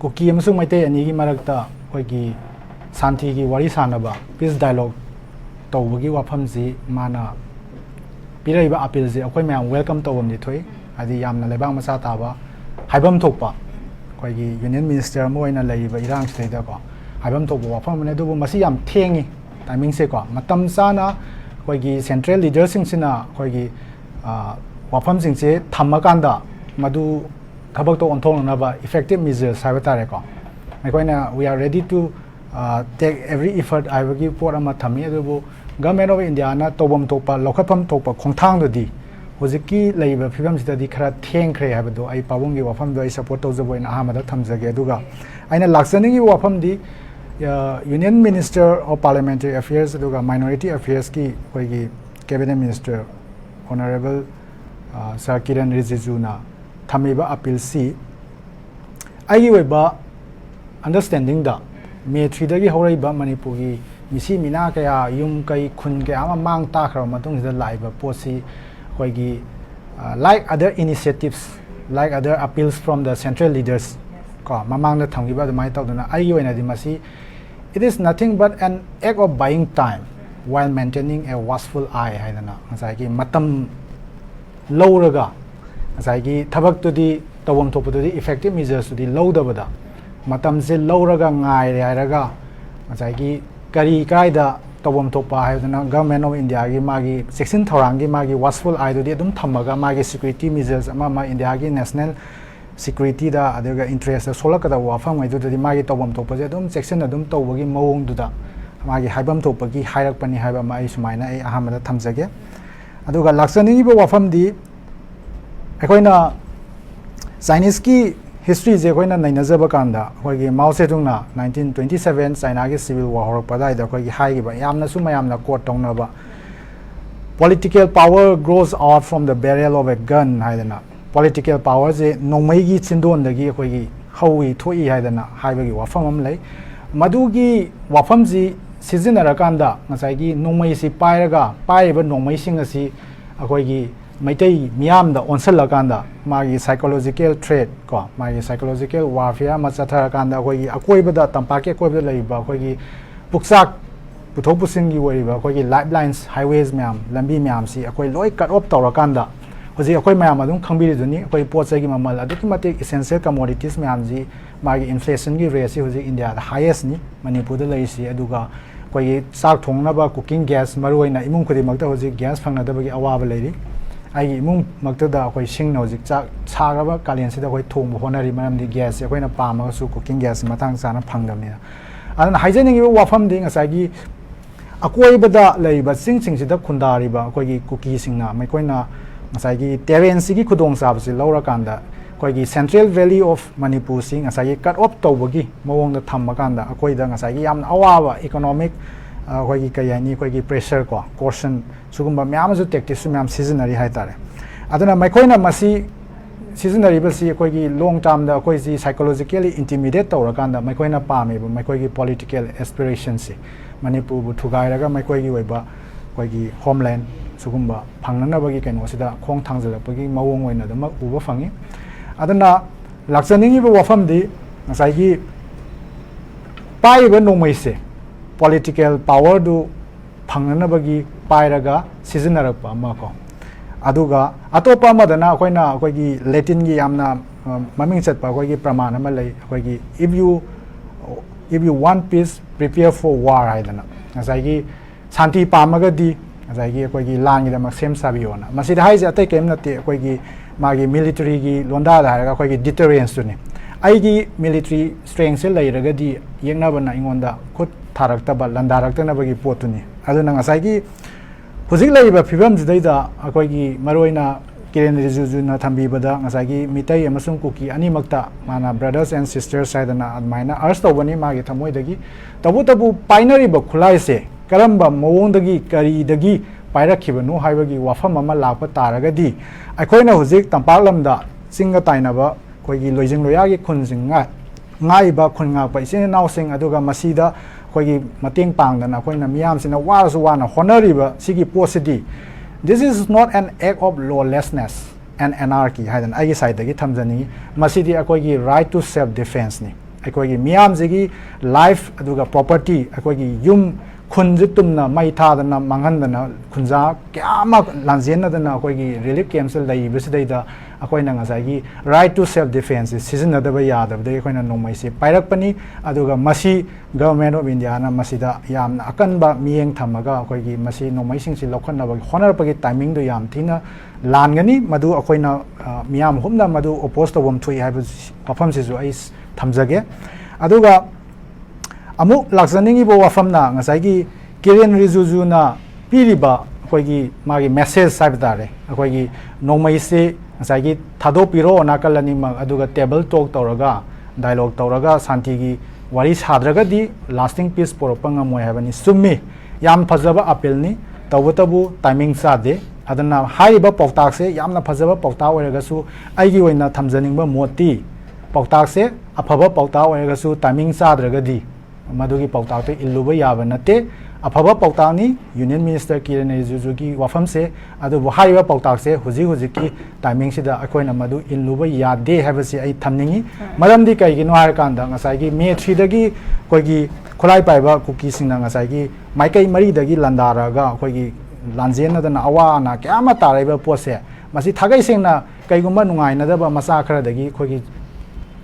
Cookie अमसुंग मैते अनि की मरकता कोई शांति की वारी सानबा पीस डायलॉग तौबगी वाफमजी माना पिरैबा अपील जे अखोय मैम वेलकम तौबमदि थोय आदि यामना लेबांग मसा ताबा हाइबम थोकपा कोई यूनियन मिनिस्टर अमा ओइना लैरिबा इरांग सिदैदा को हाइबम थोकपा वाफमने दुबु मसी याम थेंगी टाइमिंग से को मतम साना कोई सेंट्रल लीडर सिंगसिना कोई वाफम सिंगसे थम्मकांदा मधु थबक तो ओंथोंगनाबा इफेक्टिव मेजर्स हाइबा तारे को मैकोइना we are ready to take every effort I will give for a matami adubu government of India na tobam topa lokapam topa khongthang do di hojiki leiba phibam sida di khara theng khre habado ai pawongi wafam do ai support tawjabo ina ahamada thamjage aduga aina laksani gi wafam di union minister of parliamentary affairs aduga minority affairs ki koigi cabinet minister honorable sir 𝗟𝗔𝗬 na thamiba appeal si ai gi weba understanding da मे 3 दगी हौरैबा मणिपुर की मिसी मिना कया yum कई खुन कया मा मांग ताखर मतुंग सिदा लाइबा पोसी कोइगी like other initiatives like other appeals from the central leaders को ममांग द थंगिबा दमाय तौदना आई ओइना दि मसी it is nothing but an act of buying time while maintaining a watchful eye हाइदना ngसाइगी मतम लौरगा ngसाइगी थबक तुदी तवम थोपदुदी इफेक्टिव मेजर्स तुदी लौदबदा मतम से लौरगा ngaire hairaga ngसाइगी करी कायदा तवम थोपा हाइदना गवर्नमेंट ऑफ इंडिया की मागी सेक्शन थौरांगी मागी watchful eye दुदी अदुम थमगा मागी सिक्योरिटी मेजर्स अमा इंडिया की नेशनल सिक्योरिटी दा अदुगा इंटरेस्ट सोलकदा वाफम गैदुदी मागी तवम थोपजे अदुम सेक्शन अदुम तौबगी मवोंग दुदा मागी हाइबम थोपगी हाइरकपनी हाइबा मा आई सुमाइना आई अहमदा थमजगे अदुगा लाक्सनिबो वाफमदी अखोइना चाइनीज की हिस्ट्री जे कोइना नैनजब कांदा कोइगी माओ सेतुंगना 1927 चाइना की सिविल वार होरपदाइदा कोइगी हाइगिबा यामना सु मयामना कोट तौनबा political power grows out from the barrel of a gun हाइदना पॉलिटिकल पावर जे नोंमैगी चिंदोनदगी कोइगी हौई थोई हाइदना हाइबगी वाफम अम लै मदुगी वाफम जी सिजिनरकांदा ngसाइगी नोंमैसी पाइरगा पाइबा नोंमैसिंग असि अखोइगी मैतै मियामदा ओनसलकांदा मागी साइकोलॉजिकल थ्रेट को मागी साइकोलॉजिकल वारफेयर मा चथरकांदा अखोइगी अकोइबदा तंपाके अकोइबदा लैबा अखोइगी पुक्साक पुथोपुसिनगी वरिबा अखोइगी लाइफलाइंस हाईवेज म्याम लंबी म्याम सी अखोइ लोइ कट ऑफ तौरकांदा होजि अखोइ म्याम अदुम खंबिरिदुनी अखोइ पोचैगी ममल अदुकी मते एसेंशियल कमोडिटीज म्याम जी मागी इन्फ्लेशन की रेट से होजि इंडिया दा हाईएस्ट नि मणिपुर दा लैसी अदुगा कोई चाक थोंगनाबा कुकिंग गैस मरुइना इमुंग खुदिमक्ता होजि गैस फंगनादबगी अवाबा लैरि आई इमुंग मक्तदा अखोइ सिंगना होजि चाक छागबा कालेन सिदा अखोइ थोंब होनरि मरमदि गैस अखोइना पामगसु कुकिंग गैस मथांग चाना फंगदमनिना अदना हाइजेनिंग वाफम दि ngसाइगी अकोइबदा लैबा सिंगसिदा खुंदारिबा अखोइगी कुकी सिंगना मैकोइना ngसाइगी टेरेंस की खुदोंग साबसि लौरकांदा कोई सेंट्रल वैली ऑफ मणिपुर सिंग ngसाइगी कट ऑफ तौबगी मवोंग थमकांदा अकोइदा ngसाइगी याम अवाबा इकोनॉमिक कोई कयानी कोई प्रेशर को कोर्सन सुगुंबा म्यामजु टेक्टिक्स म्याम सिजनरी हाइतारे अदना मैकोइना मसी सिजनरी बसी कोई लॉन्ग टर्म दा कोई जी साइकोलॉजिकली इंटिमिडेट तौरकांदा मैकोइना पामेबा मैकोइगी पॉलिटिकल एस्पिरेशन से मणिपुर बु थुगाइरगा मैकोइगी वैबा कोई होमलैंड सुगुंबा फंगनबगी कैनोसिदा खोंग थांजलपगी मवोंग ओइना दमक उबा फंगी अदना लाक्सनिंगिबो वाफमदी ngसाइगी पाइबा नोंमैसे पॉलिटिकल पावर दु फंगनबगी पाइरगा सिजनरपा अमाको अदुगा अतोपा मदना अखोइना अखोइगी लैटिन की यामना ममिंग चटपा अखोइगी प्रमाण अमा लै अखोइगी if you want peace prepare for war हाइदना ngसाइगी Shanti पामगदी ngसाइगी अखोइगी Langi Damak same साबियोना मसिदा हाइजे अतै केम नते अखोइगी मागी मिलिटरी की लोंदा हाइरगा अखोइगी डिटरेंस तुनी आइगी मिलिटरी स्ट्रेंथ से लैरगदी येंगनाबना इंगोंदा खुद थारक्तबा लंदारक्तनबगी पोतुनी अदुना ngसाइगी हुजिक लैबा फिबम जिदैदा अखोइगी मरोइना 𝗟𝗔𝗬 थंबीबदा ngसाइगी मितै अमसुंग कुकी अनिमक्ता माना ब्रदर्स एंड सिस्टर्स हाइदना अदमाइना अर्स तौबनी मागी थमोइदगी तबु पाइनरिबा खुलाइसे करम्बा मवोंदगी करीदगी पाइरखिबनु हाइबगी वाफम अमा लाप तारगदी अखोइना हुजिक तंपाकलमदा चिंगा ताइनबा कोइगी लोइजिंग लोयागी खुनजिंग ngaइबा खुनगापा इसिन नाउसिंग अदुगा मसीदा कोइगी मतेंग पांगदना कोइना मियामसिना वारसु वाना होनरिबा सिगी पोसिदी this is not an act of lawlessness and anarchy हाइदन आइगी साइडगी थमजनी Masidi अकोइगी right to self defense नि ꯑꯩꯈꯣꯏꯒꯤ ꯃꯤꯌꯥꯝꯁꯤꯒꯤ ꯂꯥꯏꯐ ꯑꯗꯨꯒ ꯄ꯭ꯔꯣꯄꯔꯇꯤ ꯑꯩꯈꯣꯏꯒꯤ ꯌꯨꯝ ꯈꯨꯟꯁꯤ ꯇꯨꯝꯅ ꯃꯩ ꯊꯥꯗꯅ ꯃꯥꯡꯍꯟꯗꯅ ꯈꯨꯟꯖꯥ ꯀꯌꯥ ꯑꯃ ꯂꯥꯟꯖꯦꯟꯅꯗꯅ ꯑꯩꯈꯣꯏꯒꯤ ꯔꯤꯂꯤꯐ ꯀꯦꯝꯞꯁ ꯂꯩꯔꯤꯕꯁꯤꯗꯩꯗ ꯑꯩꯈꯣꯏꯅ ꯉꯁꯥꯏꯒꯤ ꯔꯥꯏꯠ ꯇꯨ ꯁꯦꯜꯐ ꯗꯤꯐꯦꯟꯁꯁꯤ ꯁꯤꯖꯤꯟꯅꯗꯕ ꯌꯥꯗꯕꯗꯒꯤ ꯑꯩꯈꯣꯏꯅ ꯅꯣꯡꯃꯩꯁꯤ ꯄꯥꯏꯔꯛꯄꯅꯤ ꯑꯗꯨꯒ ꯃꯁꯤ ꯒꯚꯔꯟꯃꯦꯟꯠ ꯑꯣꯐ ꯏꯟꯗꯤꯌꯥꯅ ꯃꯁꯤꯗ ꯌꯥꯝꯅ ꯑꯀꯟꯕ ꯃꯤꯠꯌꯦꯡ ꯊꯝꯃꯒ ꯑꯩꯈꯣꯏꯒꯤ ꯃꯁꯤ ꯅꯣꯡꯃꯩꯁꯤꯡꯁꯤ ꯂꯧꯈꯠꯅꯕꯒꯤ ꯍꯣꯠꯅꯔꯛꯄꯒꯤ ꯇꯥꯏꯃꯤꯡꯗꯣ ꯌꯥꯝ ꯊꯤꯅ ꯂꯥꯟꯒꯅꯤ ꯃꯗꯨ ꯑꯩꯈꯣꯏꯅ ꯃꯤꯌꯥꯝ ꯍꯨꯝꯅ ꯃꯗꯨ ꯑꯣꯄꯣꯁ ꯇꯧꯐꯝ ꯊꯣꯛꯏ ꯍꯥꯏꯕ ꯋꯥꯐꯝꯁꯤꯁꯨ ꯑꯩ ꯊꯝꯖꯒꯦ ꯑꯗꯨꯒ ꯑꯃꯨꯛ ꯂꯥꯛꯆꯅꯤꯡꯉꯤꯕ ꯋꯥꯐꯝꯅ ꯉꯁꯥꯏꯒꯤ ꯀꯤꯔꯦꯟ ꯔꯤꯖꯤꯖꯨꯅ ꯄꯤꯔꯤꯕ ꯑꯩꯈꯣꯏꯒꯤ ꯃꯥꯒꯤ ꯃꯦꯁꯦꯖ ꯍꯥꯏꯕ ꯇꯥꯔꯦ ꯑꯩꯈꯣꯏꯒꯤ ꯅꯣꯡꯃꯩꯁꯤ ꯉꯁꯥꯏꯒꯤ ꯊꯥꯗꯣꯛꯄꯤꯔꯣ ꯅꯥꯀꯜ ꯑꯅꯤꯃꯛ ꯑꯗꯨꯒ ꯇꯦꯕꯜ ꯇꯣꯛ ꯇꯧꯔꯒ ꯗꯥꯏꯂꯣꯛ ꯇꯧꯔꯒ ꯁꯥꯟꯇꯤꯒꯤ ꯋꯥꯔꯤ ꯁꯥꯗ꯭ꯔꯒꯗꯤ ꯂꯥꯁꯇꯤꯡ ꯄꯤꯁ ꯄꯣꯔꯛꯄ ꯉꯝꯃꯣꯏ ꯍꯥꯏꯕꯅꯤ ꯆꯨꯝꯃꯤ ꯌꯥꯝ ꯐꯖꯕ ꯑꯄꯤꯜꯅꯤ ꯇꯧꯕꯇꯕꯨ ꯇꯥꯏꯃꯤꯡ ꯆꯥꯗꯦ ꯑꯗꯨꯅ ꯍꯥꯏꯔꯤꯕ ꯄꯥꯎꯇꯥꯛꯁꯦ ꯌꯥꯝꯅ ꯐꯖꯕ ꯄꯥꯎꯇꯥꯛ ꯑꯣꯏꯔꯒꯁꯨ ꯑꯩꯒꯤ ꯑꯣꯏꯅ ꯊꯝꯖꯅꯤꯡꯕ ꯃꯣꯠꯇꯤ ꯄꯥꯎꯇꯥꯛꯁꯦ ꯑꯐꯕ ꯄꯥꯎꯇꯥꯛ ꯑꯣꯏꯔꯒꯁꯨ ꯇꯥꯏꯃꯤꯡ ꯆꯥꯗ꯭ꯔꯒꯗꯤ ꯃꯗꯨꯒꯤ ꯄꯥꯎꯇꯥꯛꯇꯣ इल्लुब याबा नते अफबा पाउताकनी यूनियन मिनिस्टर किरेन रिजिजूगी वाफमसे अदुबु हारिबा पाउताकसे हुजी टाइमिंग सिदा अखोइना मदु इल्लुबा यादे हाबसे आई थमनिंगी मरमदि कइगिनो हारकांदा ngसाइगी मे 3 दगी कोइगी खुलाई पाइबा कुकी सिंगना ngसाइगी माइकई मरी दगी लंदारागा कोइगी लांजेनदना अवाना क्यामा ताराइबा पोसे मसी थागै सिंगना कइगुम्बा नुंगाइनदबा मसा खरदगी कोइगी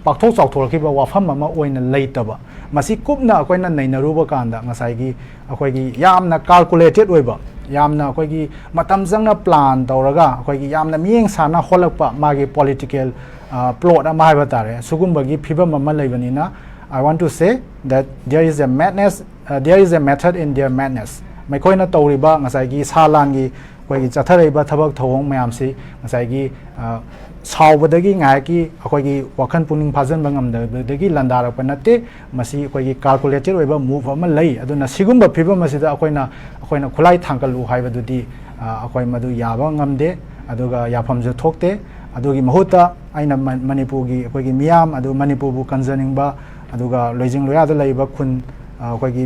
पाक्थोक चाउथोरखिबा वाफम अमा ओइना लेइतबा मसी कुपना अखोइना नैनरुबा कांदा ngसाइगी अखोइगी यामना कैलकुलेटेड ओइबा यामना अखोइगी मतम जंगना प्लान तौरगा अखोइगी यामना मियेंग साना होलकपा मागे पॉलिटिकल प्लॉट अमा हाइबा तारे सुगुम्बगी फिबम अमा लेबनिना I want to say that there is a madness there is a method in their madness मैखोइना तौरिबा ngसाइगी सालांगी कोइगी चथरैबा थबक थवोंग मयामसी ngसाइगी साउबदगी ngaiki अखोइगी वखन पुनिंग फाजन बंगमदगी लंदारप नते मसी अखोइगी कैलकुलेटेड ओइबा मूव अमा लै अदुना सिगुम्बा फिबम मसिदा अखोइना खुलाई थांकलु हाइबदुदी अखोइ मदु याबा ngamde अदुगा याफमजु थोकते अदुगी महुता आइना मणिपुरगी अखोइगी मियाम अदु मणिपुरबु कंजनिंगबा अदुगा लोइजिंग लोयादा लैबा खुन अखोइगी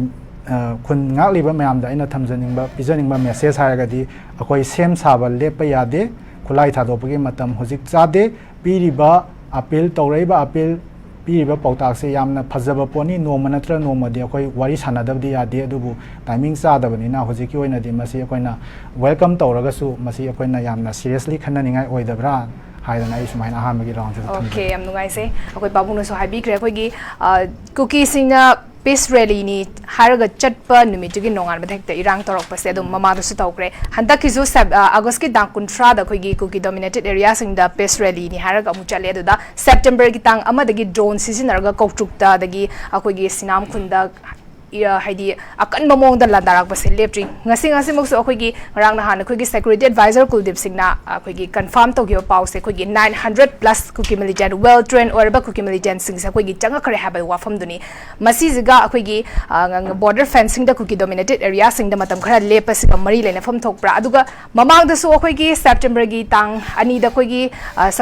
खुन ngaklibा मयामदा आइना थमजनिंगबा पिजनिंगबा मेसेज हारगदी अखोइ सेम साबा लेपा यादे खुलाई थादोपगी मतम हुजिक चादे पीरिबा अपील तौरैबा अपील पीरिबा पौताकसे यामना फजबा पोनी नोमा नत्र नोमदि अखोइ वारी सानदबदि यादे अदुबु टाइमिंग चादबनिना हुजिकी ओइनदि मसी अखोइना वेलकम तौरगसु मसी अखोइना यामना सीरियसली खन्ननिंगाय ओइदब्रा हाइदना आई सुमाइना अहामगी राउंड ओके यम नुगाइसे अखोइ बाबुनसु हाइबिख्रे अखोइगी कुकी सिंगना पीस रैली नि हारग चटपा नुमितुगी नोंगान बथेक्ते इरांग तौरकपसे अदुम ममादसु तौक्रे हंदकिसु अगस्त की दांग कुंथ्रा द अखोइगी कुकी डोमिनेटेड एरिया सिंगदा पीस रैली नि हारग अमु चले अदुदा सेप्टेम्बर की तांग अमदगी ड्रोन सिजिनरगा कौट्रुक्ता दगी अखोइगी सिनाम खुंदा हाइदी अकन ममोंग द लंदारक बसे लेप्ट्री ngasi ngasi mokso अखोइगी rang na han अखोइगी सिक्योरिटी एडवाइजर कुलदीप सिंहना अखोइगी कंफर्म तौगियो पाउसे अखोइगी 900 plus Kuki militant well train ओरबा कुकी मिलिटेंट सिंह से अखोइगी चंगा खरे हाबा वाफम दुनी मसी जिगा अखोइगी बॉर्डर फेंसिंग द कुकी डोमिनेटेड एरिया सिंह द मतम खरा लेपसिग मरी लेना फम थोकप्रा अदुगा ममांग दसु अखोइगी सेप्टेम्बर की तांग अनि द अखोइगी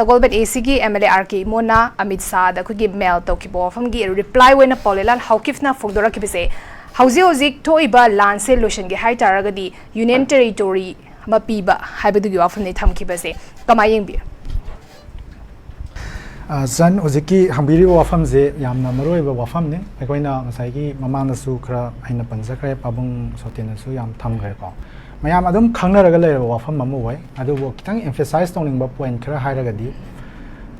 सगोलबेट एसी की एमएलए आरके मोना अमित शाह द अखोइगी मेल तौकिबो वाफम की रिप्लाई वेना पॉलेलाल हाउकिफना फोगदोरा किबसे हौजिक थोइबा लानसे लोशन के हाइटारगदी यूनियन टेरिटोरी मपीबा हाइबदुगी वाफमने थमखिबसे कमायेंबि सन हौजिकी हंबिरी वाफमजे यामना मरोइबा वाफमने अखोइना ngसाइगी ममांगदसु खरा आइना पंजखरे पाबुंग सोतेनसु याम थमखरेको मयाम अदुम खंगनरगा लेरबा वाफम अमु वै अदुबो खितंग एम्फसाइज तौनिंगबा पॉइंट खरा हाइरगदी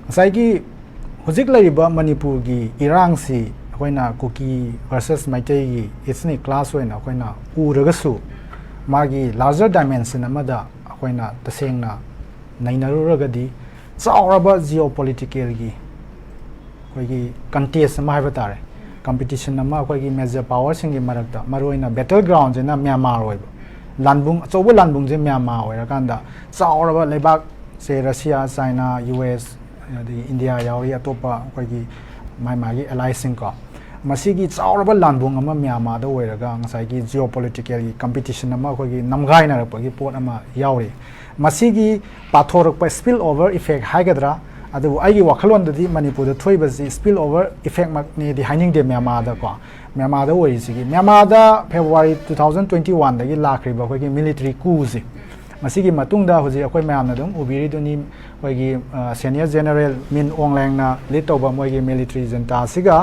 ngसाइगी हौजिक लैरिबा मणिपुरगी इरांगसी अखोइना कुकी वर्सेस माइटेगी इट्सनी क्लास होइना अखोइना उरगसु मागी लार्जर डायमेंशन अमदा अखोइना तसेंगना नैनरुरगदी चावरबा जियोपॉलिटिकलगी अखोइगी कंटेस्ट अमा हाइबा तारे कंपटीशन अमा अखोइगी मेजर पावर सिंगी मरकता मरोइना बैटल ग्राउंड जेना म्यांमार होइबा लानबुंग अचौबा लानबुंग जे म्यांमार होइरकांदा चावरबा लेबाक से रशिया चाइना यूएस इंडिया यावरी अतोपा अखोइगी माइमागी एलाइसिंग को मसीगी चावरबा लानबुंग अमा म्यांमारदा ओइरगा ngसाइगी जियोपॉलिटिकल कंपटीशन अमा अखोइगी नमगाइनरपगी पोट अमा यावरी मसीगी पाथोरकपा स्पिल ओवर इफेक्ट हाइगद्रा अदु आइगी वखलोंददी मणिपुरदा थोइबसी स्पिल ओवर इफेक्ट मकने दि हाइनिंग दे म्यांमारदा को म्यांमारदा ओइसिगी म्यांमारदा फेब्रुवारी 2021 दगी लाखरिबा अखोइगी मिलिटरी कूजी मसीगी मतुंगदा हुजी अखोइ म्यामना दम उबिरिदुनी अखोइगी सीनियर जनरल मिन ओंगलैंगना लीड तौबा मोइगी मिलिटरी जनता सिगा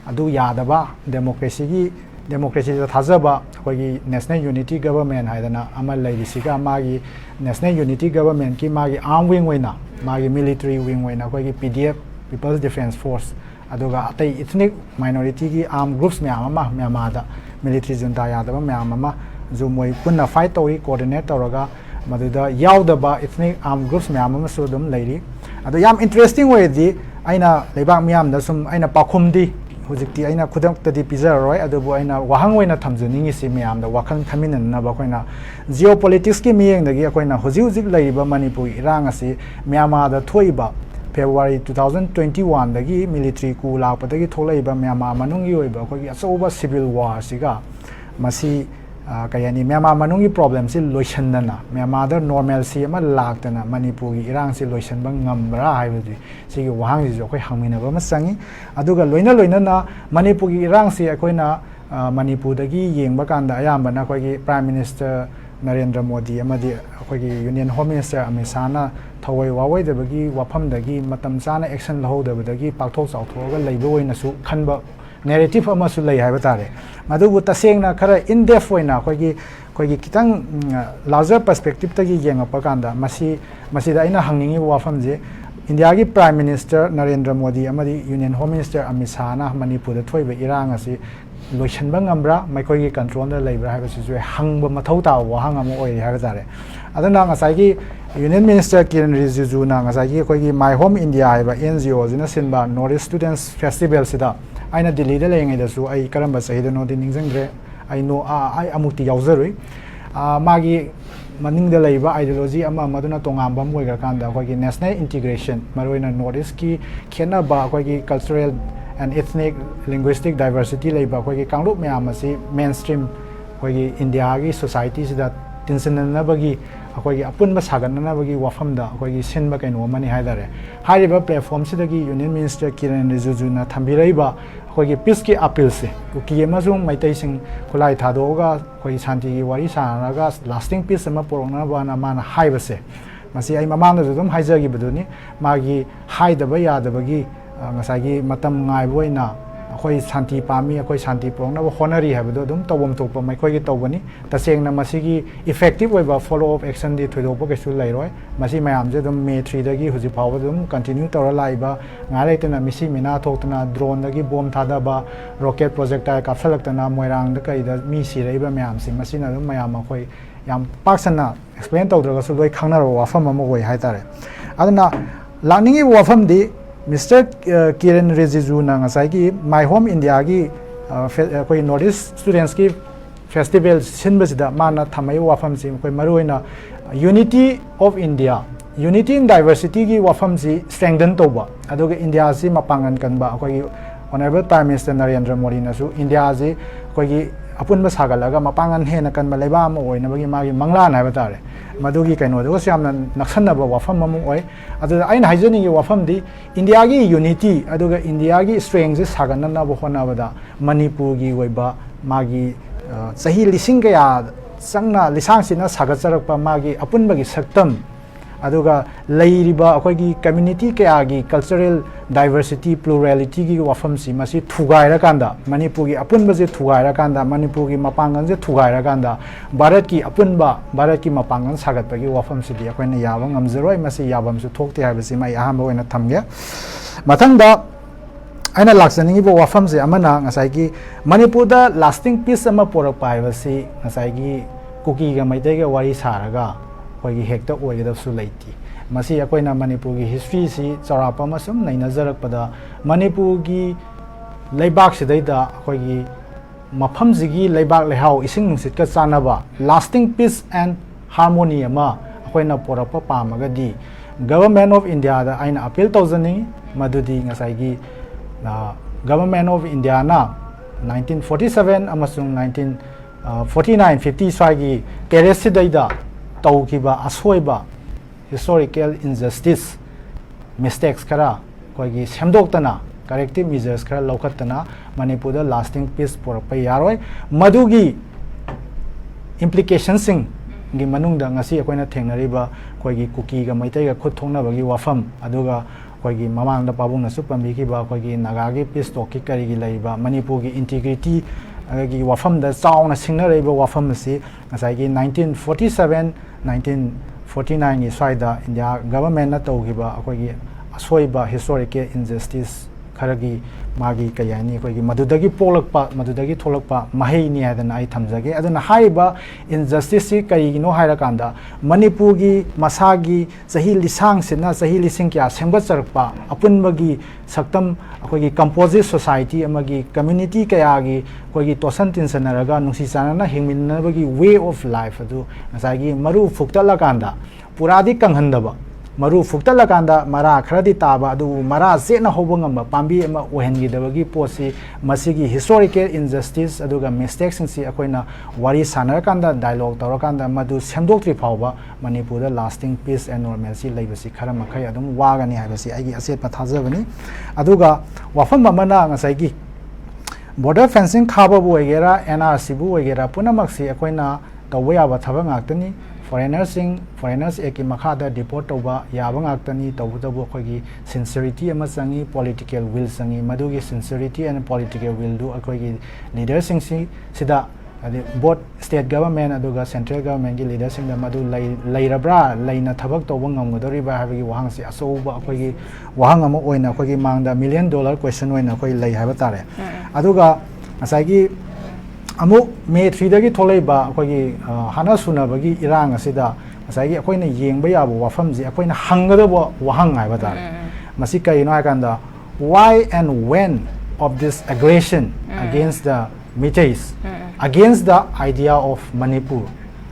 adu yadaba democracy da thajaba akhoi national unity government haidana ama lairisiga magi national unity government ki magi arm wing oina magi military wing oina akhoi pdf people's defense force aduga atai ethnic minority ki arm groups myama da military junta yadaba myama जो मोई पुन्ना fight तौरी coordinate तौरगा मदुदा यावदबा ethnic armed groups myam so dum leiri ado yam interesting way di aina lebak myam da sum aina pakhum di hujikti aina khudam tadi pizza roi ado bo aina wahang oina thamjuni si myam da wakhang thamin na ba koina geopolitics ki miyeng dagi koina hujik leiba manipur irang asi myama da thoiba February 2021 dagi military coup lakpa dagi tholaiba myama manungi oiba ko gi asoba civil war siga masi kayani Myanmar manungi problem si loishandana Myanmar da normalcy ama laktana Manipur gi irang si loishanba ngambra haibudi sigi wahang ji jokoi hangminaba masangi aduga loina na Manipur gi irang si akoina Manipur dagi yengba kanda ayambana koigi Prime Minister Narendra Modi amadi koigi Union Home Minister Amit Shah na thawai wawai dabagi wafam dagi matam chana action lahodabadagi pakthok chauthoga leiba oina su khanba narrative ama su lei haiba tare madubu tasengna khara in depth oina koigi kitang larger perspective tagi yengapa kanda masida aina hangningi wafam je India gi Prime Minister Narendra Modi amadi Union Home Minister Amit Shah na Manipur da thoiba irang asi loishanba ngambra maikoi gi control da leibra haiba su hangba mathau ta wahang ama oi haiba tare adana ngasai gi Union Minister 𝗟𝗔𝗬 na ngasai gi koigi My Home India haiba NGO jina sinba North Students Festival sida aina Delhi da lengai da su ai karamba sahida no di ningjangre ai no ai amuti yauzarui magi maning da leiba ideology ama maduna tongamba moiga kanda koigi national integration maroina North East ki khena ba koigi cultural and ethnic linguistic diversity leiba koigi kangrup myam asi mainstream koigi India gi society sida tinsanna bagi akoigi apunba saganna bagi wafamda akoigi sinba kaino mani haidare hariba platform sidagi Union Minister 𝗟𝗔𝗬 na thambiraiba akoigi peace ki appeal se ki amazung maitai sing khulai thadoga akoigi shanti gi wari sanaga lasting peace ama porona bana mana haibase masi ai mamang da dum haijagi baduni magi haidaba yadabagi ngasagi matam ngai boina akoi shanti pami akoi shanti porona ba honari habdo dum tawom tokpa maikoi gi tawbani tasengna masigi effective oiba follow up action di thoidopa kesu lairoi masi mayam je dum May 3 dagi huji phawa dum continue tora laiba ngai tena misi mina thoktana drone dagi bomb thada ba rocket projectile kapsalaktana moirang da kai da mi siraiba mayam si masina dum mayam akoi yam paksana explain tawdraga su loi khangnaro wafam ama oi haitare aduna laningi wafam di Mr. 𝗟𝗔𝗬 na ngasai gi My Home India gi koi North Students ki festival sinbasida mana thamai wafam si koi maruina unity of India unity in diversity gi wafam si strengthen toba adoga India si mapangan kanba koi honorable Prime Minister Narendra Modi na su India si koi gi apunba sagalaga mapangan hena kanba leiba ma oina bagi magi manglan haiba tare madugi kaino do siamna naksanaba wafam mamu oi aduda aina haijani gi wafam di India gi unity aduga India gi strength is saganna na bo hona bada Manipur gi oiba magi sahi lising ya sangna lisang sina sagacharakpa magi apunba gi saktam aduga leiriba akoi gi community kaya gi cultural diversity plurality gi wafam si masi thugaira kanda Manipur gi apunba je thugaira kanda Manipur gi mapangan je thugaira kanda Bharat ki apunba Bharat ki mapangan sagatpa gi wafam si di akoi na yaba ngamzeroi masi yabam su thokte haibasi mai ahamba oina thamge mathangda aina laksaningi bo wafam se amana ngasai gi Manipur da lasting peace ama porakpa haibasi ngasai gi kuki ga maitai ga wari saraga koigi hekta oigada su leiti masi akoina Manipur gi history si charapa masum naina jarakpada Manipur gi leibak sidaida koigi mafam jigi leibak lehau ising nungsit ka chanaba lasting peace and harmony ama akoina porapa pamaga di Government of India da aina appeal tawjani madudi ngasai gi Government of India na 1947 amasung 1949 50 gi terrace sidaida taukiba asoiba historical injustice mistakes kara koigi semdoktana corrective measures kara laukatana Manipur da lasting peace porpa yaroi madugi implications sing gi manungda ngasi akoina thengnariba koigi kuki ga maitai ga khut thongna bagi wafam aduga ꯑꯩꯈꯣꯏꯒꯤ ꯃꯃꯥꯡꯗ ꯄꯥꯕꯨꯡꯅꯁꯨ ꯄꯟꯕꯤꯈꯤꯕ ꯑꯩꯈꯣꯏꯒꯤ ꯅꯥꯒꯥꯒꯤ piece ꯇꯣꯛꯀꯤ ꯀꯔꯤꯒꯤ ꯂꯩꯕ ꯃꯅꯤꯄꯨꯔꯒꯤ integrity ꯒꯤ ꯋꯥꯐꯝꯗ ꯆꯥꯎꯅ ꯁꯤꯡꯅꯔꯤꯕ ꯋꯥꯐꯝ ꯑꯁꯤ ꯉꯁꯥꯏꯒꯤ 1947 1949 ꯒꯤ ꯁ꯭ꯋꯥꯏꯗ ꯏꯟꯗꯤꯌꯥ ꯒꯚꯔꯟꯃꯦꯟꯠꯅ ꯇꯧꯈꯤꯕ ꯑꯩꯈꯣꯏꯒꯤ ꯑꯁꯣꯏꯕ ꯍꯤꯁꯇꯣꯔꯤꯀꯦꯜ ꯏꯟꯖꯁꯇꯤꯁ ꯈꯔꯒꯤ ꯃꯥꯒꯤ ꯀꯩ ꯍꯥꯏꯅꯤ ꯑꯩꯈꯣꯏꯒꯤ ꯃꯗꯨꯗꯒꯤ ꯄꯣꯛꯂꯛꯄ ꯃꯗꯨꯗꯒꯤ ꯊꯣꯛꯂꯛꯄ ꯃꯍꯩꯅꯤ ꯍꯥꯏꯗꯅ ꯑꯩ ꯊꯝꯖꯒꯦ ꯑꯗꯨꯅ ꯍꯥꯏꯔꯤꯕ ꯏꯟꯖꯁꯇꯤꯁꯁꯤ ꯀꯔꯤꯒꯤꯅꯣ ꯍꯥꯏꯔꯀꯥꯟꯗ ꯃꯅꯤꯄꯨꯔꯒꯤ ꯃꯁꯥꯒꯤ ꯆꯍꯤ ꯂꯤꯁꯥꯡꯁꯤꯅ ꯆꯍꯤ ꯂꯤꯁꯤꯡ ꯀꯌꯥ ꯁꯦꯝꯒꯠꯆꯔꯛꯄ ꯑꯄꯨꯟꯕꯒꯤ ꯁꯛꯇꯝ ꯑꯩꯈꯣꯏꯒꯤ ꯀꯝꯄꯣꯖꯤꯠ ꯁꯣꯁꯥꯏꯇꯤ ꯑꯃꯒꯤ ꯀꯝꯃ꯭ꯌꯨꯅꯤꯇꯤ ꯀꯌꯥꯒꯤ ꯑꯩꯈꯣꯏꯒꯤ ꯇꯣꯠꯁꯟ ꯇꯤꯟꯁꯟꯅꯔꯒ ꯅꯨꯡꯁꯤ ꯆꯥꯟꯅꯅ ꯍꯤꯡꯃꯤꯟꯅꯕꯒꯤ ꯋꯦ ꯑꯣꯐ ꯂꯥꯏꯐ ꯑꯗꯨ ꯉꯁꯥꯏꯒꯤ ꯃꯔꯨ ꯐꯨꯛꯇꯠꯂꯀꯥꯟꯗ ꯄꯨꯔꯥꯗꯤ ꯀꯪꯍꯟꯗꯕ ꯃꯔꯨ ꯐꯨꯛꯇꯠꯂꯀꯥꯟꯗ ꯃꯔꯥ ꯈꯔꯗꯤ ꯇꯥꯕ ꯑꯗꯨꯕꯨ ꯃꯔꯥ ꯆꯦꯠꯅ ꯍꯧꯕ ꯉꯝꯕ ꯄꯥꯝꯕꯤ ꯑꯃ ꯑꯣꯏꯍꯟꯈꯤꯗꯕꯒꯤ ꯄꯣꯠꯁꯤ ꯃꯁꯤꯒꯤ ꯍꯤꯁꯇꯣꯔꯤꯀꯦꯜ ꯏꯟꯖꯁꯇꯤꯁ ꯑꯗꯨꯒ ꯃꯤꯁꯇꯦꯛꯁꯤꯡꯁꯤ ꯑꯩꯈꯣꯏꯅ ꯋꯥꯔꯤ ꯁꯥꯟꯅꯔꯀꯥꯟꯗ ꯗꯥꯏꯂꯣꯛ ꯇꯧꯔꯀꯥꯟꯗ ꯃꯗꯨ ꯁꯦꯝꯗꯣꯛꯇ꯭ꯔꯤ ꯐꯥꯎꯕ ꯃꯅꯤꯄꯨꯔꯗ ꯂꯥꯁꯇꯤꯡ ꯄꯤꯁ ꯑꯦꯟ ꯅꯣꯔꯃꯦꯜꯁꯤ ꯂꯩꯕꯁꯤ ꯈꯔ ꯃꯈꯩ ꯑꯗꯨꯝ ꯋꯥꯒꯅꯤ ꯍꯥꯏꯕꯁꯤ ꯑꯩꯒꯤ ꯑꯆꯦꯠꯄ ꯊꯥꯖꯕꯅꯤ ꯑꯗꯨꯒ ꯋꯥꯐꯝ ꯑꯃꯅ ꯉꯁꯥꯏꯒꯤ ꯕꯣꯔꯗꯔ ꯐꯦꯟꯁꯤꯡ ꯈꯥꯕꯕꯨ ꯑꯣꯏꯒꯦꯔꯥ NRCꯕꯨ ꯑꯣꯏꯒꯦꯔꯥ ꯄꯨꯝꯅꯃꯛꯁꯤ ꯑꯩꯈꯣꯏꯅ ꯇꯧꯕ ꯌꯥꯕ ꯊꯕꯛ ꯉꯥꯛꯇꯅꯤ ꯐꯣꯔꯦꯅꯔꯁ ꯑꯦꯛꯀꯤ ꯃꯈꯥꯗ ꯗꯤꯄꯣꯔꯠ ꯇꯧꯕ ꯌꯥꯕ ꯉꯥꯛꯇꯅꯤ ꯇꯧꯕꯇꯕꯨ ꯑꯩꯈꯣꯏꯒꯤ ꯁꯤꯟꯁꯤꯌरिꯇꯤ ꯑꯃ ꯆꯪꯏ ꯄꯣꯂꯤꯇꯤꯀꯦꯜ ꯋꯤꯜ ꯆꯪꯏ ꯃꯗꯨꯒꯤ ꯁꯤꯟꯁꯤꯌरिꯇꯤ ꯑꯦꯟ ꯄꯣꯂꯤꯇꯤꯀꯦꯜ ꯋꯤꯜꯗꯨ ꯑꯩꯈꯣꯏꯒꯤ ꯂꯤꯗꯔꯁꯤꯡꯁꯤꯗ ꯍꯥꯏꯗꯤ ꯕꯣꯠ ꯁ꯭ꯇꯦꯠ ꯒꯚꯔꯟꯃꯦꯟꯠ ꯑꯗꯨꯒ ꯁꯦꯟꯇ꯭ꯔꯦꯜ ꯒꯚꯔꯟꯃꯦꯟꯠꯀꯤ ꯂꯤꯗꯔꯁꯤꯡꯗ ꯃꯗꯨ ꯂꯩꯔꯕ꯭ꯔꯥ ꯂꯩꯅ ꯊꯕꯛ ꯇꯧꯕ ꯉꯝꯒꯗꯧꯔꯤꯕ꯭ꯔꯥ ꯍꯥꯏꯕꯒꯤ ꯋꯥꯍꯪꯁꯤ ꯑꯆꯧꯕ ꯑꯩꯈꯣꯏꯒꯤ ꯋꯥꯍꯪ ꯑꯃ ꯑꯣꯏꯅ ꯑꯩꯈꯣꯏꯒꯤ ꯃꯥꯡꯗ $1 million ꯀ꯭ꯋꯦꯁꯟ ꯑꯣꯏꯅ ꯑꯩꯈꯣꯏ ꯂꯩ ꯍꯥꯏꯕ ꯇꯥꯔꯦ ꯑꯗꯨꯒ ꯉꯁꯥꯏꯒꯤ ꯑꯃꯨꯛ May 3ꯗꯒꯤ ꯊꯣꯛꯂꯛꯏꯕ ꯑꯩꯈꯣꯏꯒꯤ ꯍꯥꯟꯅ ꯁꯨꯅꯕꯒꯤ ꯏꯔꯥꯡ ꯑꯁꯤꯗ ꯉꯁꯥꯏꯒꯤ ꯑꯩꯈꯣꯏꯅ ꯌꯦꯡꯕ ꯌꯥꯕ ꯋꯥꯐꯝꯁꯤ ꯑꯩꯈꯣꯏꯅ ꯍꯪꯒꯗꯕ ꯋꯥꯍꯪ ꯍꯥꯏꯕ ꯇꯥꯔꯦ ꯃꯁꯤ ꯀꯔꯤꯅꯣ ꯍꯥꯏꯀꯥꯟꯗ why and when of this aggression against the Meiteis against the idea of Manipur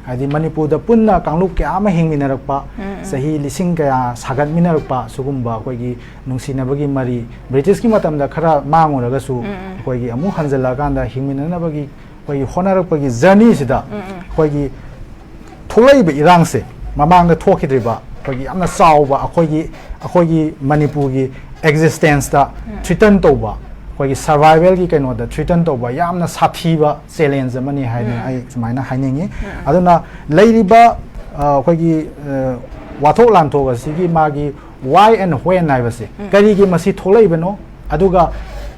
ꯍꯥꯏꯗꯤ ꯃꯅꯤꯄꯨꯔꯗ ꯄꯨꯟꯅ ꯀꯥꯡꯂꯨꯞ ꯀꯌꯥ ꯑꯃ ꯍꯤꯡꯃꯤꯟꯅꯔꯛꯄ ꯆꯍꯤ ꯂꯤꯁꯤꯡ ꯀꯌꯥ ꯁꯥꯒꯠꯃꯤꯟꯅꯔꯛꯄ ꯁꯤꯒꯨꯝꯕ ꯑꯩꯈꯣꯏꯒꯤ ꯅꯨꯡꯁꯤꯅꯕꯒꯤ ꯃꯔꯤ ꯕ꯭ꯔꯤꯇꯤꯁꯀꯤ ꯃꯇꯝꯗ ꯈꯔ ꯃꯥꯡꯉꯨꯔꯒꯁꯨ ꯑꯩꯈꯣꯏꯒꯤ ꯑꯃꯨꯛ ꯍꯟꯖꯜꯂꯛꯑꯀꯥꯟꯗ ꯍꯤꯡꯃꯤꯟꯅꯅꯕꯒꯤ ꯑꯩꯈꯣꯏꯒꯤ ꯍꯣꯠꯅꯔꯛꯄꯒꯤ ꯖꯔꯅꯤꯁꯤꯗ ꯑꯩꯈꯣꯏꯒꯤ ꯊꯣꯛꯂꯛꯏꯕ ꯏꯔꯥꯡꯁꯦ ꯃꯃꯥꯡꯗ ꯊꯣꯛꯈꯤꯗ꯭ꯔꯤꯕ ꯑꯩꯈꯣꯏꯒꯤ ꯌꯥꯝꯅ ꯆꯥꯎꯕ ꯑꯩꯈꯣꯏꯒꯤ ꯃꯅꯤꯄꯨꯔꯒꯤ ꯑꯦꯛꯖꯤꯁꯇꯦꯟꯁꯇ ꯊ꯭ꯔꯤꯇꯟ ꯇꯧꯕ ꯑꯩꯈꯣꯏꯒꯤ ꯁꯔꯚꯥꯏꯚꯦꯜꯒꯤ ꯀꯩꯅꯣꯗ ꯊ꯭ꯔꯤꯇꯟ ꯇꯧꯕ ꯌꯥꯝꯅ ꯁꯥꯊꯤꯕ ꯆꯦꯂꯦꯟꯖ ꯑꯃꯅꯤ ꯍꯥꯏꯅ ꯑꯩ ꯁꯨꯃꯥꯏꯅ ꯍꯥꯏꯅꯤꯡꯉꯤ ꯑꯗꯨꯅ ꯂꯩꯔꯤꯕ ꯑꯩꯈꯣꯏꯒꯤ ꯋꯥꯊꯣꯛ ꯂꯥꯟꯊꯣꯛ ꯑꯁꯤꯒꯤ ꯃꯥꯒꯤ why and when ꯍꯥꯏꯕꯁꯦ ꯀꯔꯤꯒꯤ ꯃꯁꯤ ꯊꯣꯛꯂꯛꯏꯕꯅꯣ ꯑꯗꯨꯒ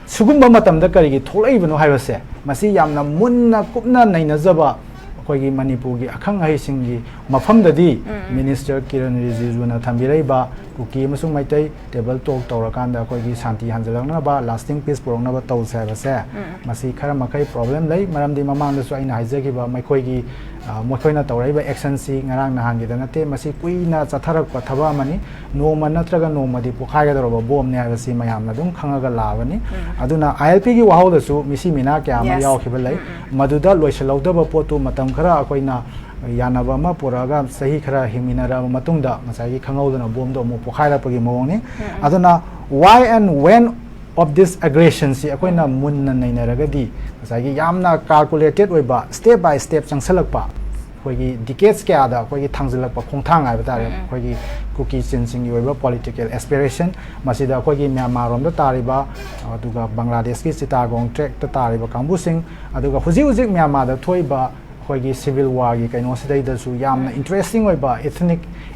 ꯁꯤꯒꯨꯝꯕ ꯃꯇꯝꯗ ꯀꯔꯤꯒꯤ ꯊꯣꯛꯂꯛꯏꯕꯅꯣ ꯍꯥꯏꯕꯁꯦ ꯃꯁꯤ ꯌꯥꯝꯅ ꯃꯨꯟꯅ ꯀꯨꯞꯅ ꯅꯩꯅꯖꯕ ꯑꯩꯈꯣꯏꯒꯤ ꯃꯅꯤꯄꯨꯔꯒꯤ ꯑꯈꯪ ꯑꯍꯩꯁꯤꯡꯒꯤ ꯃꯐꯝꯗꯗꯤ ꯃꯤꯅꯤꯁꯇꯔ ꯀꯤꯔꯟ ꯔꯤꯖꯤꯖꯨꯅ ꯊꯝꯕꯤꯔꯛꯏꯕ ꯀꯨꯀꯤ ꯑꯃꯁꯨꯡ ꯃꯩꯇꯩ ꯇꯦꯕꯜ ꯇꯣꯛ ꯇꯧꯔꯀꯥꯟꯗ ꯑꯩꯈꯣꯏꯒꯤ ꯁꯥꯟꯇꯤ ꯍꯟꯖꯤꯜꯂꯛꯅꯕ ꯂꯥꯁꯇꯤꯡ ꯄꯤꯁ ꯄꯨꯔꯛꯅꯕ ꯇꯧꯁꯦ ꯍꯥꯏꯕꯁꯦ ꯃꯁꯤ ꯈꯔ ꯃꯈꯩ ꯄ꯭ꯔꯣꯕ꯭ꯂꯦꯝ ꯂꯩ ꯃꯔꯝꯗꯤ ꯃꯃꯥꯡꯗꯁꯨ ꯑꯩꯅ ꯍꯥꯏꯖꯈꯤꯕ ꯃꯈꯣꯏꯅ ꯇꯧꯔꯛꯏꯕ ꯑꯦꯛꯁꯟꯁꯤ ꯉꯔꯥꯡ ꯅꯍꯥꯟꯒꯤꯗ ꯅꯠꯇꯦ ꯃꯁꯤ ꯀꯨꯏꯅ ꯆꯠꯊꯔꯛꯄ ꯊꯕꯛ ꯑꯃꯅꯤ ꯅꯣꯡꯃ ꯅꯠꯇ꯭ꯔꯒ ꯅꯣꯡꯃꯗꯤ ꯄꯣꯈꯥꯏꯒꯗꯧꯔꯕ ꯕꯣꯝꯅꯤ ꯍꯥꯏꯕꯁꯤ ꯃꯌꯥꯝꯅ ꯑꯗꯨꯝ ꯈꯪꯉꯒ ꯂꯥꯛꯑꯕꯅꯤ ꯑꯗꯨꯅ ILPꯒꯤ ꯋꯥꯍꯧꯗꯁꯨ ꯃꯤꯁꯤ ꯃꯤꯅꯥ ꯀꯌꯥ ꯑꯃ ꯌꯥꯎꯈꯤꯕ ꯂꯩ ꯃꯗꯨꯗ ꯂꯣꯏꯁꯤꯜꯍꯧꯗꯕ ꯄꯣꯠꯇꯨ ꯃꯇꯝ ꯈꯔ ꯑꯩꯈꯣꯏꯅ ꯌꯥꯅꯕ ꯑꯃ ꯄꯨꯔꯛꯑꯒ ꯆꯍꯤ ꯈꯔ ꯍꯤꯡꯃꯤꯟꯅꯔꯕ ꯃꯇꯨꯡꯗ ꯉꯁꯥꯏꯒꯤ ꯈꯪꯍꯧꯗꯅ ꯕꯣꯝꯗꯣ ꯑꯃꯨꯛ ꯄꯣꯈꯥꯏꯔꯛꯄꯒꯤ ꯃꯑꯣꯡꯅꯤ ꯑꯗꯨꯅ why and when of this aggressionꯁꯤ ꯑꯩꯈꯣꯏꯅ ꯃꯨꯟꯅ ꯅꯩꯅꯔꯒꯗꯤ ꯉꯁꯥꯏꯒꯤ ꯌꯥꯝꯅ calculated ꯑꯣꯏꯕ step by step ꯆꯪꯁꯜꯂꯛꯄ ꯑꯩꯈꯣꯏꯒꯤ decades ꯀꯌꯥꯗ ꯑꯩꯈꯣꯏꯒꯤ ꯊꯥꯡꯖꯤꯜꯂꯛꯄ ꯈꯣꯡꯊꯥꯡ ꯍꯥꯏꯕ ꯇꯥꯔꯦ ꯑꯩꯈꯣꯏꯒꯤ ꯀꯨꯀꯤ ꯆꯤꯟꯁꯤꯡꯒꯤ ꯑꯣꯏꯕ political aspiration ꯃꯁꯤꯗ ꯑꯩꯈꯣꯏꯒꯤ ꯃ꯭ꯌꯥꯟꯃꯥꯔ ꯔꯣꯝꯗ ꯇꯥꯔꯤꯕ ꯑꯗꯨꯒ ꯕꯪꯒ꯭ꯂꯥꯗꯦꯁꯀꯤ ꯆꯤꯇꯥꯒꯣꯡ ꯇ꯭ꯔꯦꯛꯇ ꯇꯥꯔꯤꯕ ꯀꯥꯡꯕꯨꯁꯤꯡ ꯑꯗꯨꯒ ꯍꯧꯖꯤꯛ ꯃ꯭ꯌꯥꯟꯃꯥꯔꯗ ꯊꯣꯛꯏꯕ ꯑꯩꯈꯣꯏꯒꯤ ꯁꯤꯚꯤꯜ ꯋꯥꯔꯒꯤ ꯀꯩꯅꯣꯁꯤꯗꯩꯗꯁꯨ ꯌꯥꯝꯅ ꯏꯟꯇꯔꯦꯁꯇꯤꯡ ꯑꯣꯏꯕ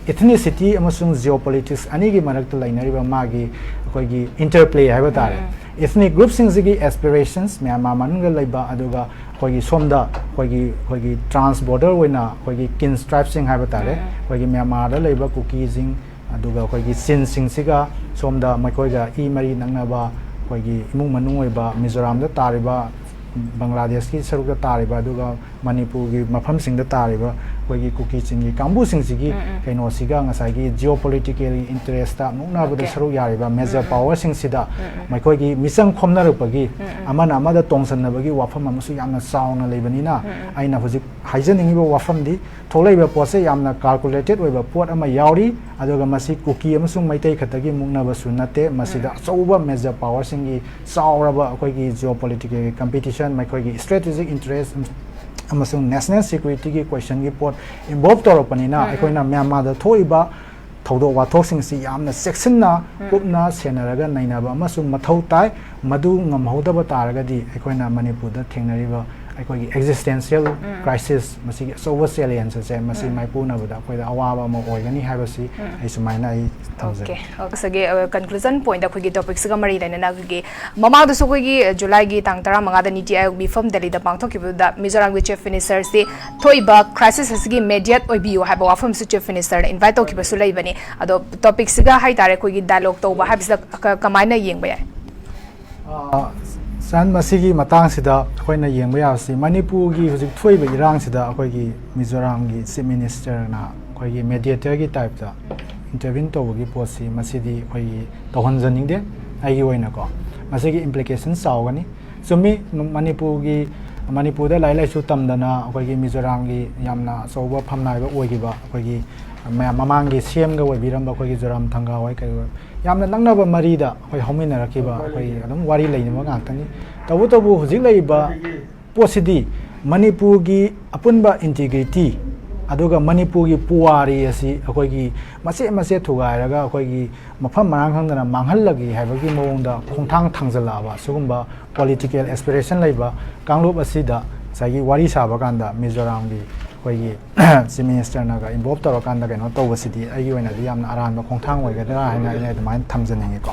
ꯏꯊꯅꯤꯁꯤꯇꯤ ꯑꯃꯁꯨꯡ ꯖꯤꯑꯣꯄꯣꯂꯤꯇꯤꯛꯁ ꯑꯅꯤꯒꯤ ꯃꯔꯛꯇ ꯂꯩꯅꯔꯤꯕ ꯃꯥꯒꯤ ꯑꯩꯈꯣꯏꯒꯤ ꯏꯟꯇꯔꯄ꯭ꯂꯦ ꯍꯥꯏꯕ ꯇꯥꯔꯦ ꯏꯊꯅꯤꯛ ꯒ꯭ꯔꯨꯞꯁꯤꯡꯁꯤꯒꯤ ꯑꯦꯁꯄꯤꯔꯦꯁꯟꯁ ꯃ꯭ꯌꯥꯟꯃꯥꯔ ꯃꯅꯨꯡꯗ ꯂꯩꯕ ꯑꯗꯨꯒ ꯑꯩꯈꯣꯏꯒꯤ ꯁꯣꯝꯗ ꯑꯩꯈꯣꯏꯒꯤ ꯇ꯭ꯔꯥꯟꯁ ꯕꯣꯔꯗꯔ ꯑꯣꯏꯅ ꯑꯩꯈꯣꯏꯒꯤ ꯀꯤꯟꯁ ꯇ꯭ꯔꯥꯏꯕꯁꯤꯡ ꯍꯥꯏꯕ ꯇꯥꯔꯦ ꯑꯩꯈꯣꯏꯒꯤ ꯃ꯭ꯌꯥꯟꯃꯥꯔꯗ ꯂꯩꯕ ꯀꯨꯀꯤꯁꯤꯡ ꯑꯗꯨꯒ ꯑꯩꯈꯣꯏꯒꯤ ꯆꯤꯟꯁꯤꯡꯁꯤꯒ ꯁꯣꯝꯗ ꯃꯈꯣꯏꯒ ꯃꯔꯤ ꯅꯛꯅꯕ ꯑꯩꯈꯣꯏꯒꯤ ꯏꯃꯨꯡ ꯃꯅꯨꯡ ꯑꯣꯏꯕ ꯃꯤꯖꯣꯔꯥꯝꯗ ꯇꯥꯔꯤꯕ ꯕꯪꯒ꯭ꯂꯥꯗꯦꯁꯀꯤ ꯁꯔꯨꯛꯇ ꯇꯥꯔꯤꯕ ꯑꯗꯨꯒ ꯃꯅꯤꯄꯨꯔꯒꯤ ꯃꯐꯝꯁꯤꯡꯗ ꯇꯥꯔꯤꯕ ꯑꯩꯈꯣꯏꯒꯤ ꯀꯨꯀꯤ ꯆꯤꯡꯒꯤ ꯀꯥꯡꯕꯨꯁꯤꯡꯁꯤꯒꯤ ꯀꯩꯅꯣꯁꯤꯒ ꯉꯁꯥꯏꯒꯤ ꯖꯤꯑꯣꯄꯣꯂꯤꯇꯤꯀꯦꯜꯒꯤ ꯏꯟꯇꯔꯦꯁꯇ ꯃꯨꯛꯅꯕꯗ ꯁꯔꯨꯛ ꯌꯥꯔꯤꯕ ꯃꯦꯖꯔ ꯄꯥꯋꯔꯁꯤꯡꯁꯤꯗ ꯃꯈꯣꯏꯒꯤ ꯃꯤꯆꯪ ꯈꯣꯝꯅꯔꯛꯄꯒꯤ ꯑꯃꯅ ꯑꯃꯗ ꯇꯣꯡꯁꯤꯟꯅꯕꯒꯤ ꯋꯥꯐꯝ ꯑꯃꯁꯨ ꯌꯥꯝꯅ ꯆꯥꯎꯅ ꯂꯩꯕꯅꯤꯅ ꯑꯩꯅ ꯍꯧꯖꯤꯛ ꯍꯥꯏꯖꯅꯤꯡꯉꯤꯕ ꯋꯥꯐꯝꯗꯤ ꯊꯣꯛꯂꯛꯏꯕ ꯄꯣꯠꯁꯦ ꯌꯥꯝꯅ calculated ꯑꯣꯏꯕ ꯄꯣꯠ ꯑꯃ ꯌꯥꯎꯔꯤ ꯑꯗꯨꯒ ꯃꯁꯤ ꯀꯨꯀꯤ ꯑꯃꯁꯨꯡ ꯃꯩꯇꯩ ꯈꯛꯇꯒꯤ ꯃꯨꯛꯅꯕꯁꯨ ꯅꯠꯇꯦ ꯃꯁꯤꯗ ꯑꯆꯧꯕ ꯃꯦꯖꯔ ꯄꯥꯋꯔꯁꯤꯡꯒꯤ ꯆꯥꯎꯔꯕ ꯑꯩꯈꯣꯏꯒꯤ ꯖꯤꯑꯣꯄꯣꯂꯤꯇꯤꯀꯦꯜꯒꯤ ꯀꯝꯄꯤꯇꯤꯁꯟ ꯃꯈꯣꯏꯒꯤ ꯁ꯭ꯇ꯭ꯔꯦꯇꯦꯖꯤꯛ ꯏꯟꯇꯔꯦꯁ ꯑꯃꯁꯨꯡ ꯅꯦꯁꯅꯦꯜ ꯁꯦꯀ꯭ꯌꯨꯔꯤꯇꯤꯒꯤ ꯀ꯭ꯋꯦꯁꯟꯒꯤ ꯄꯣꯠ ꯏꯟꯚꯣꯜꯕ ꯇꯧꯔꯛꯄꯅꯤꯅ ꯑꯩꯈꯣꯏꯅ ꯃ꯭ꯌꯥꯟꯃꯥꯔꯗ ꯊꯣꯛꯏꯕ ꯊꯧꯗꯣꯛ ꯋꯥꯊꯣꯛꯁꯤꯡꯁꯤ ꯌꯥꯝꯅ ꯆꯦꯛꯁꯤꯟꯅ ꯀꯨꯞꯅ ꯁꯦꯟꯅꯔꯒ ꯅꯩꯅꯕ ꯑꯃꯁꯨ ꯃꯊꯧ ꯇꯥꯏ ꯃꯗꯨ ꯉꯝꯍꯧꯗꯕ ꯇꯥꯔꯒꯗꯤ ꯑꯩꯈꯣꯏꯅ ꯃꯅꯤꯄꯨꯔꯗ ꯊꯦꯡꯅꯔꯤꯕ ꯑꯩꯈꯣꯏꯒꯤ ꯑꯦꯛꯖꯤꯁꯇꯦꯟꯁꯤꯌꯦꯜ ꯀ꯭ꯔꯥꯏꯁꯤꯁ ꯃꯁꯤꯒꯤ ꯑꯆꯧꯕ ꯆꯦꯂꯦꯟꯖ ꯑꯁꯦ ꯃꯁꯤ ꯃꯥꯏꯄꯨꯅꯕꯗ ꯑꯩꯈꯣꯏꯗ ꯑꯋꯥꯕ ꯑꯃ ꯑꯣꯏꯒꯅꯤ ꯍꯥꯏꯕꯁꯤ ꯑꯩ ꯁꯨꯃꯥꯏꯅ ꯑꯩ ꯊꯝꯖꯒꯦ ꯉꯁꯥꯏꯒꯤ ꯀꯟꯀ꯭ꯂꯨꯖꯟ ꯄꯣꯏꯟꯠ ꯑꯩꯈꯣꯏꯒꯤ ꯇꯣꯄꯤꯛꯁꯤꯒ ꯃꯔꯤ ꯂꯩꯅꯅ ꯑꯩꯈꯣꯏꯒꯤ ꯃꯃꯥꯡꯗꯁꯨ ꯑꯩꯈꯣꯏꯒꯤ ꯖꯨꯂꯥꯏꯒꯤ ꯇꯥꯡ 15ꯗ ꯅꯤꯇꯤ ꯑꯥꯌꯣꯒ ꯃꯤꯐꯝ ꯗꯦꯜꯂꯤꯗ ꯄꯥꯡꯊꯣꯛꯈꯤꯕꯗꯨꯗ ꯃꯤꯖꯣꯔꯥꯝꯒꯤ ꯆꯤꯐ ꯃꯤꯅꯤꯁꯇꯔꯁꯤ ꯊꯣꯛꯏꯕ ꯀ꯭ꯔꯥꯏꯁꯤꯁ ꯑꯁꯤꯒꯤ ꯃꯦꯗꯤꯌꯦꯠ ꯑꯣꯏꯕꯤꯌꯨ ꯍꯥꯏꯕ ꯋꯥꯐꯝꯁꯨ ꯆꯤꯐ ꯃꯤꯅꯤꯁꯇꯔꯅ ꯏꯟꯚꯥꯏꯠ ꯇꯧꯈꯤꯕꯁꯨ ꯂꯩꯕꯅꯤ ꯑꯗꯣ ꯇꯣꯄꯤꯛꯁꯤꯒ ꯍꯥꯏꯇꯥꯔꯦ ꯑꯩꯈꯣꯏꯒꯤ ꯗꯥꯏꯂꯣꯒ ꯇꯧꯕ ꯍꯥꯏꯕꯁꯤꯗ ꯀꯃꯥꯏꯅ ꯌꯦꯡꯕ ꯌꯥꯏ ꯁꯟ ꯃꯁꯤꯒꯤ ꯃꯇꯥꯡꯁꯤꯗ ꯑꯩꯈꯣꯏꯅ ꯌꯦꯡꯕ ꯌꯥꯕꯁꯤ ꯃꯅꯤꯄꯨꯔꯒꯤ ꯍꯧꯖꯤꯛ ꯊꯣꯛꯏꯕ ꯏꯔꯥꯡꯁꯤꯗ ꯑꯩꯈꯣꯏꯒꯤ ꯃꯤꯖꯣꯔꯥꯝꯒꯤ ꯆꯤꯐ ꯃꯤꯅꯤꯁꯇꯔꯅ ꯑꯩꯈꯣꯏꯒꯤ ꯃꯦꯗꯤꯌꯦꯇꯔꯒꯤ ꯇꯥꯏꯞꯇ ꯏꯟꯇꯔꯚꯤꯟ ꯇꯧꯕꯒꯤ ꯄꯣꯠꯁꯤ ꯃꯁꯤꯗꯤ ꯑꯩꯈꯣꯏꯒꯤ ꯇꯧꯍꯟꯖꯅꯤꯡꯗꯦ ꯑꯩꯒꯤ ꯑꯣꯏꯅꯀꯣ ꯃꯁꯤꯒꯤ ꯏꯝꯄ꯭ꯂꯤꯀꯦꯁꯟ ꯆꯥꯎꯒꯅꯤ ꯆꯨꯝꯃꯤ ꯃꯅꯤꯄꯨꯔꯗ ꯂꯥꯏꯔꯤꯛ ꯂꯥꯏꯁꯨ ꯇꯝꯗꯅ ꯑꯩꯈꯣꯏꯒꯤ ꯃꯤꯖꯣꯔꯥꯝꯒꯤ ꯌꯥꯝꯅ ꯑꯆꯧꯕ ꯐꯝꯅꯥꯏꯕ ꯑꯣꯏꯈꯤꯕ ꯑꯩꯈꯣꯏꯒꯤ ꯃꯃꯥꯡꯒꯤ ꯁꯤꯑꯦꯝꯒ ꯑꯣꯏꯕꯤꯔꯝꯕ ꯑꯩꯈꯣꯏꯒꯤ ꯖꯣꯔꯥꯝ ꯊꯪꯒꯥ ꯍꯣꯏ ꯀꯩ ꯌꯥꯝꯅ ꯅꯛꯅꯕ ꯃꯔꯤꯗ ꯑꯩꯈꯣꯏ ꯍꯧꯃꯤꯟꯅꯔꯛꯈꯤꯕ ꯑꯩꯈꯣꯏ ꯑꯗꯨꯝ ꯋꯥꯔꯤ ꯂꯩꯅꯕ ꯉꯥꯛꯇꯅꯤ ꯇꯧꯕꯇꯕꯨ ꯍꯧꯖꯤꯛ ꯂꯩꯔꯤꯕ ꯄꯣꯠꯁꯤꯗꯤ ꯃꯅꯤꯄꯨꯔꯒꯤ ꯑꯄꯨꯟꯕ ꯏꯟꯇꯤꯒ꯭ꯔꯤꯇꯤ ꯑꯗꯨꯒ ꯃꯅꯤꯄꯨꯔꯒꯤ ꯄꯨꯋꯥꯔꯤ ꯑꯁꯤ ꯑꯩꯈꯣꯏꯒꯤ ꯃꯆꯦꯠ ꯃꯆꯦꯠ ꯊꯨꯒꯥꯏꯔꯒ ꯑꯩꯈꯣꯏꯒꯤ ꯃꯐꯝ ꯃꯔꯥꯡ ꯈꯪꯗꯅ ꯃꯥꯡꯍꯜꯂꯒꯦ ꯍꯥꯏꯕꯒꯤ ꯃꯑꯣꯡꯗ ꯈꯣꯡꯊꯥꯡ ꯊꯥꯡꯖꯜꯂꯛꯑꯕ ꯁꯤꯒꯨꯝꯕ ꯄꯣꯂꯤꯇꯤꯀꯦꯜ ꯑꯦꯁꯄꯤꯔꯦꯁꯟ ꯂꯩꯕ ꯀꯥꯡꯂꯨꯞ ꯑꯁꯤꯗ ꯉꯁꯥꯏꯒꯤ ꯋꯥꯔꯤ ꯁꯥꯕ ꯀꯥꯟꯗ ꯃꯤꯖꯣꯔꯥꯝꯒꯤ ꯑꯩꯈꯣꯏꯒꯤ ꯆꯤꯐ ꯃꯤꯅꯤꯁꯇꯔꯅꯒ ꯏꯟꯚꯣꯜꯞ ꯇꯧꯔꯀꯥꯟꯗ ꯀꯩꯅꯣ ꯇꯧꯕꯁꯤꯗꯤ ꯑꯩꯒꯤ ꯑꯣꯏꯅꯗꯤ ꯌꯥꯝꯅ ꯑꯔꯥꯟꯕ ꯈꯣꯡꯊꯥꯡ ꯑꯣꯏꯒꯗ꯭ꯔꯥ ꯍꯥꯏꯅ ꯑꯩꯅ ꯑꯗꯨꯃꯥꯏꯅ ꯊꯝꯖꯅꯤꯡꯉꯤꯀꯣ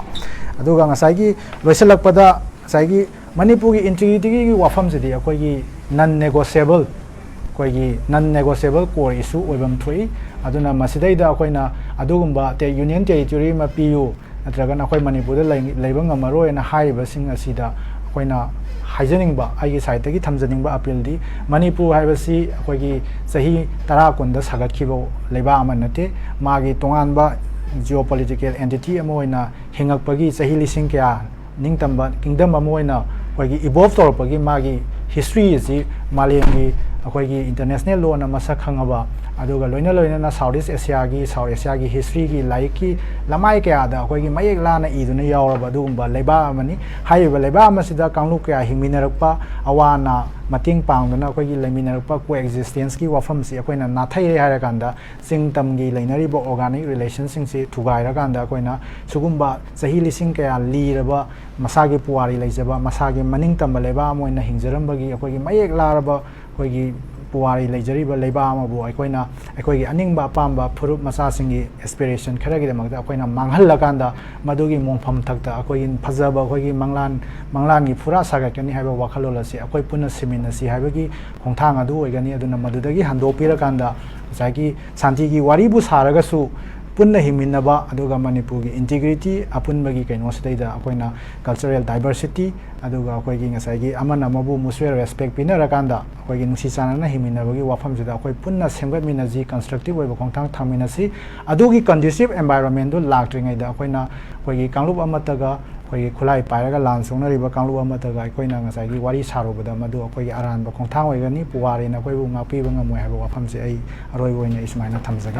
ꯑꯗꯨꯒ ꯉꯁꯥꯏꯒꯤ ꯂꯣꯏꯁꯤꯜꯂꯛꯄꯗ ꯉꯁꯥꯏꯒꯤ ꯃꯅꯤꯄꯨꯔꯒꯤ ꯏꯟꯇꯤꯒ꯭ꯔꯤꯇꯤꯒꯤ ꯋꯥꯐꯝꯁꯤꯗꯤ ꯑꯩꯈꯣꯏꯒꯤ ꯅꯟ ꯅꯦꯒꯣꯁꯤꯌꯦꯕꯜ ꯑꯩꯈꯣꯏꯒꯤ ꯅꯟ ꯅꯦꯒꯣꯁꯤꯌꯦꯕल ꯀꯣꯔ ꯏꯁꯨ ꯑꯣꯏꯐꯝ ꯊꯣꯛꯏ ꯑꯗꯨꯅ ꯃꯁꯤꯗꯩꯗ ꯑꯩꯈꯣꯏꯅ ꯑꯗꯨꯒꯨꯝꯕ ꯌꯨꯅꯤꯌꯟ ꯇꯦꯔꯤꯇꯣꯔꯤ ꯑꯃ ꯄꯤꯌꯨ ꯅꯠꯇ꯭ꯔꯒꯅ ꯑꯩꯈꯣꯏ ꯃꯅꯤꯄꯨꯔꯗ ꯂꯩꯕ ꯉꯝꯃꯔꯣꯏꯅ ꯍꯥꯏꯔꯤꯕꯁꯤꯡ ꯑꯁꯤꯗ ꯑꯩꯈꯣꯏꯅ ꯍꯥꯏꯖꯅꯤꯡꯕ ꯑꯩꯒꯤ ꯁꯥꯏꯠꯇꯒꯤ ꯊꯝꯖꯅꯤꯡꯕ ꯑꯄꯤꯜꯗꯤ ꯃꯅꯤꯄꯨꯔ ꯍꯥꯏꯕꯁꯤ ꯑꯩꯈꯣꯏꯒꯤ ꯆꯍꯤ 10-10 ꯁꯥꯒꯠꯈꯤꯕ ꯂꯩꯕꯥꯛ ꯑꯃ ꯅꯠꯇꯦ ꯃꯥꯒꯤ ꯇꯣꯉꯥꯟꯕ ꯖꯤꯑꯣꯄꯣꯂꯤꯇꯤꯀꯦꯜ ꯑꯦꯟꯇꯤꯇꯤ ꯑꯃ ꯑꯣꯏꯅ ꯍꯤꯡꯉꯛꯄꯒꯤ ꯆꯍꯤ ꯂꯤꯁꯤꯡ ꯀꯌꯥ ꯅꯤꯡꯇꯝꯕ ꯀꯤꯡꯗꯝ ꯑꯃ ꯑꯣꯏꯅ ꯑꯩꯈꯣꯏꯒꯤ ꯏꯚꯣꯜꯞ ꯇꯧꯔꯛꯄꯒꯤ ꯃꯥꯒꯤ ꯍꯤꯁꯇ꯭ꯔꯤ ꯑꯁꯤ ꯃꯥꯂꯦꯝꯒꯤ ꯑꯩꯈꯣꯏꯒꯤ ꯏꯟꯇꯔꯅꯦꯁꯅꯦꯜ ꯂꯣꯅ ꯃꯁꯛ ꯈꯪꯉꯕ ꯑꯗꯨꯒ ꯂꯣꯏꯅꯅ ꯁꯥꯎꯠ ꯑꯦꯁꯤꯌꯥꯒꯤ ꯍꯤꯁꯇ꯭ꯔꯤꯒꯤ ꯂꯥꯏꯔꯤꯛꯀꯤ ꯂꯃꯥꯏ ꯀꯌꯥꯗ ꯑꯩꯈꯣꯏꯒꯤ ꯃꯌꯦꯛ ꯂꯥꯅ ꯏꯗꯨꯅ ꯌꯥꯎꯔꯕ ꯑꯗꯨꯒꯨꯝꯕ ꯂꯩꯕꯥꯛ ꯑꯃꯅꯤ ꯍꯥꯏꯔꯤꯕ ꯂꯩꯕꯥꯛ ꯑꯃꯁꯤꯗ ꯀꯥꯡꯂꯨꯞ ꯀꯌꯥ ꯍꯤꯡꯃꯤꯟꯅꯔꯛꯄ ꯑꯋꯥ ꯑꯅꯥ ꯃꯇꯦꯡ ꯄꯥꯡꯗꯨꯅ ꯑꯩꯈꯣꯏꯒꯤ ꯂꯩꯃꯤꯟꯅꯔꯛꯄ ꯀꯣꯑꯦꯛꯖꯤꯁꯇꯦꯟꯁꯀꯤ ꯋꯥꯐꯝꯁꯤ ꯑꯩꯈꯣꯏꯅ ꯅꯥꯊꯩꯔꯦ ꯍꯥꯏꯔꯀꯥꯟꯗ ꯆꯤꯡ ꯇꯝꯒꯤ ꯂꯩꯅꯔꯤꯕ ꯑꯣꯔꯒꯥꯅꯤꯛ ꯔꯤꯂꯦꯁꯟꯁꯤꯡꯁꯤ ꯊꯨꯒꯥꯏꯔꯀꯥꯟꯗ ꯑꯩꯈꯣꯏꯅ ꯁꯤꯒꯨꯝꯕ ꯆꯍꯤ ꯂꯤꯁꯤꯡ ꯀꯌꯥ ꯂꯤꯔꯕ ꯃꯁꯥꯒꯤ ꯄꯨꯋꯥꯔꯤ ꯂꯩꯖꯕ ꯃꯁꯥꯒꯤ ꯃꯅꯤꯡꯇꯝꯕ ꯂꯩꯕꯥꯛ ꯑꯃ ꯑꯣꯏꯅ ꯍꯤꯡꯖꯔꯝꯕꯒꯤ ꯑꯩꯈꯣꯏꯒꯤ ꯃꯌꯦꯛ ꯂꯥꯔꯕ ꯑꯩꯈꯣꯏꯒꯤ ꯄꯨꯋꯥꯔꯤ ꯂꯩꯖꯔꯤꯕ ꯂꯩꯕꯥꯛ ꯑꯃꯕꯨ ꯑꯩꯈꯣꯏꯅ ꯑꯩꯈꯣꯏꯒꯤ ꯑꯅꯤꯡꯕ ꯑꯄꯥꯝꯕ ꯐꯨꯔꯨꯞ ꯃꯆꯥꯁꯤꯡꯒꯤ ꯑꯦꯁꯄꯤꯔꯦꯁꯟ ꯈꯔꯒꯤꯗꯃꯛꯇ ꯑꯩꯈꯣꯏꯅ ꯃꯥꯡꯍꯜꯂꯀꯥꯟꯗ ꯃꯗꯨꯒꯤ ꯃꯣꯡꯐꯝ ꯊꯛꯇ ꯑꯩꯈꯣꯏꯒꯤ ꯐꯖꯕ ꯑꯩꯈꯣꯏꯒꯤ ꯃꯪꯂꯥꯟꯒꯤ ꯐꯨꯔꯥ ꯁꯥꯒꯠꯀꯅꯤ ꯍꯥꯏꯕ ꯋꯥꯈꯜꯂꯣꯟ ꯑꯁꯤ ꯑꯩꯈꯣꯏ ꯄꯨꯟꯅ ꯁꯤꯃꯤꯟꯅꯁꯤ ꯍꯥꯏꯕꯒꯤ ꯈꯣꯡꯊꯥꯡ ꯑꯗꯨ ꯑꯣꯏꯒꯅꯤ ꯑꯗꯨꯅ ꯃꯗꯨꯗꯒꯤ ꯍꯟꯗꯣꯛꯄꯤꯔꯀꯥꯟꯗ ꯉꯁꯥꯏꯒꯤ ꯁꯥꯟꯇꯤꯒꯤ ꯋꯥꯔꯤꯕꯨ ꯁꯥꯔꯒꯁꯨ ꯄꯨꯟꯅ ꯍꯤꯡꯃꯤꯟꯅꯕ ꯑꯗꯨꯒ ꯃꯅꯤꯄꯨꯔꯒꯤ ꯏꯟꯇꯤꯒ꯭ꯔꯤꯇꯤ ꯑꯄꯨꯟꯕꯒꯤ ꯀꯩꯅꯣꯁꯤꯗꯩꯗ ꯑꯩꯈꯣꯏꯅ ꯀꯜꯆꯔꯦꯜ ꯗꯥꯏꯕꯔꯁꯤꯇꯤ ꯑꯗꯨꯒ ꯑꯩꯈꯣꯏꯒꯤ ꯉꯁꯥꯏꯒꯤ ꯑꯃꯅ ꯑꯃꯕꯨ ꯃꯨꯆꯨꯋꯦꯜ ꯔꯦꯁꯄꯦꯛ ꯄꯤꯅꯔꯀꯥꯟꯗ ꯑꯩꯈꯣꯏꯒꯤ ꯅꯨꯡꯁꯤ ꯆꯥꯟꯅꯅ ꯍꯤꯡꯃꯤꯟꯅꯕꯒꯤ ꯋꯥꯐꯝꯁꯤꯗ ꯑꯩꯈꯣꯏ ꯄꯨꯟꯅ ꯁꯦꯝꯒꯠꯃꯤꯟꯅꯁꯤ ꯀꯟꯁꯇ꯭ꯔꯛꯇꯤꯕ ꯑꯣꯏꯕ ꯈꯣꯡꯊꯥꯡ ꯊꯥꯡꯃꯤꯟꯅꯁꯤ ꯑꯗꯨꯒꯤ ꯀꯟꯗ꯭ꯌꯨꯁꯤꯞ ꯑꯦꯟꯚꯥꯏꯔꯣꯟꯃꯦꯟꯗꯨ ꯂꯥꯛꯇ꯭ꯔꯤꯉꯩꯗ ꯑꯩꯈꯣꯏꯅ ꯑꯩꯈꯣꯏꯒꯤ ꯀꯥꯡꯂꯨꯞ ꯑꯃꯠꯇꯒ ꯑꯩꯈꯣꯏꯒꯤ ꯈꯨꯠꯂꯥꯏ ꯄꯥꯏꯔꯒ ꯂꯥꯟ ꯁꯣꯛꯅꯔꯤꯕ ꯀꯥꯡꯂꯨꯞ ꯑꯃꯠꯇꯒ ꯑꯩꯈꯣꯏꯅ ꯉꯁꯥꯏꯒꯤ ꯋꯥꯔꯤ ꯁꯥꯔꯨꯕꯗ ꯃꯗꯨ ꯑꯩꯈꯣꯏꯒꯤ ꯑꯔꯥꯟꯕ ꯈꯣꯡꯊꯥꯡ ꯑꯣꯏꯒꯅꯤ ꯄꯨꯋꯥꯔꯤꯅ ꯑꯩꯈꯣꯏꯕꯨ ꯉꯥꯛꯄꯤꯕ ꯉꯝꯃꯣꯏ ꯍꯥꯏꯕ ꯋꯥꯐꯝꯁꯦ ꯑꯩ ꯑꯔꯣꯏꯕ ꯑꯣꯏꯅ ꯑꯩ ꯁꯨꯃꯥꯏꯅ ꯊꯝꯖꯒꯦ